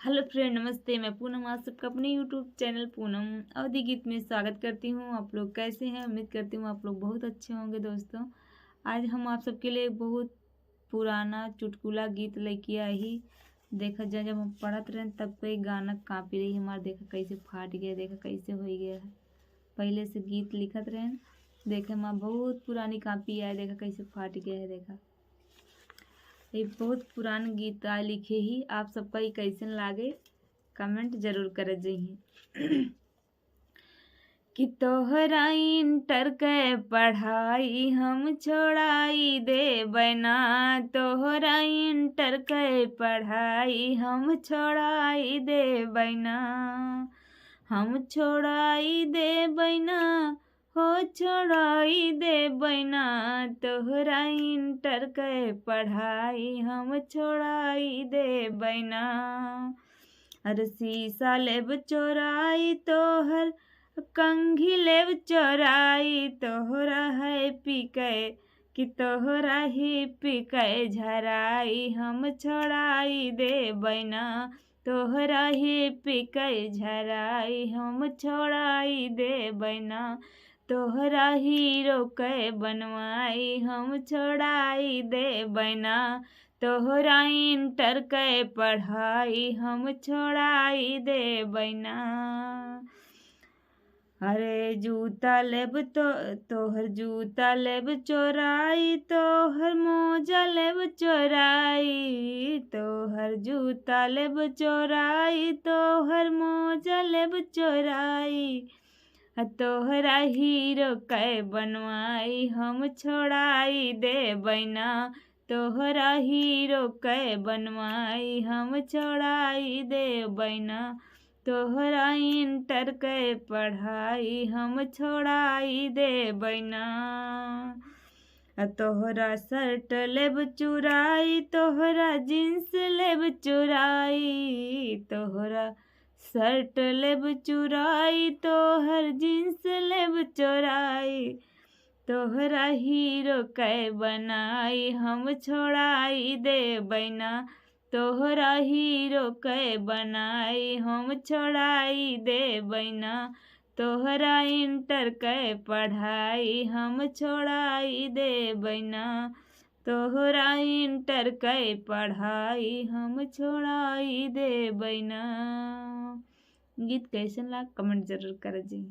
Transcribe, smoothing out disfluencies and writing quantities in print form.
Hello friend, नमस्ते। मैं पूनम आप सबका अपने यूट्यूब चैनल पूनम अवधि गीत में स्वागत करती हूँ। आप लोग कैसे हैं? उम्मीद करती हूँ आप लोग बहुत अच्छे होंगे। दोस्तों, आज हम आप सबके लिए एक बहुत पुराना चुटकुला गीत लेके आई ही। देखा जाए, जब हम पढ़त रहे तब कोई गाना कापी रही हमारा, देखा कैसे फाट गया, देखा कैसे हो गया है। पहले से गीत लिखत रहे, देखा हमारा बहुत पुरानी कापी है, देखा कैसे फाट गया है। देखा ये बहुत पुरान गीत आ लिखे ही। आप सबका ही कैसन लागे कमेंट जरूर कर जइए। कि तोहरा इंटर के पढ़ाई हम छोड़ाई दे बना, तोहरा इंटर के पढ़ाई हम छोड़ाई दे बना, हम छोड़ाई दे बना, हो छोड़ाई दे बना, तोहरा इंटर के पढ़ाई हम छोड़ाई दे बना। अरे शीशा लेब चोराई तोहर कंघी लेब चोराई, तोहरा है पिके कि तोहरा ही पिके झराई, हम छोड़ाई दे बना, तोहरा ही पिके झराई, हम छोड़ाई दे बना, तोहरा हीरो के बनवाई, हम छोड़ाई दे बना, तोहरा इंटर के पढ़ाई हम छोड़ाई दे बना। अरे जूता लेब तो तोहर जूता लेब चोराई, तोहर मोजा लेब चोराई, तोहर जूता लेब चोराई, तोहर मोजा लेब चोराई, तोहरा हीरो के बनवाई, हम छोड़ाई दे बना, तोहरा हीरो के बनवाई, हम छोड़ाई दे बना, तोहरा इंटर के पढ़ाई हम छोड़ाई दे बना। तोहरा शर्ट लेब चुराई, तोहरा जींस लेब चुराई, तोहरा शर्ट लेब चुराई, तोहर जींस लेब चोराई, तोहरा हीरो के बनाई, हम छोड़ाई दे बना, तोहरा हीरो के बनाई, हम छोड़ाई दे बना, तोहरा इंटर के पढ़ाई हम छोड़ाई दे बना, तोहरा इंटर के पढ़ाई हम छोड़ाई दे बना। गीत कैसन लगा कमेंट जरूर कर जी।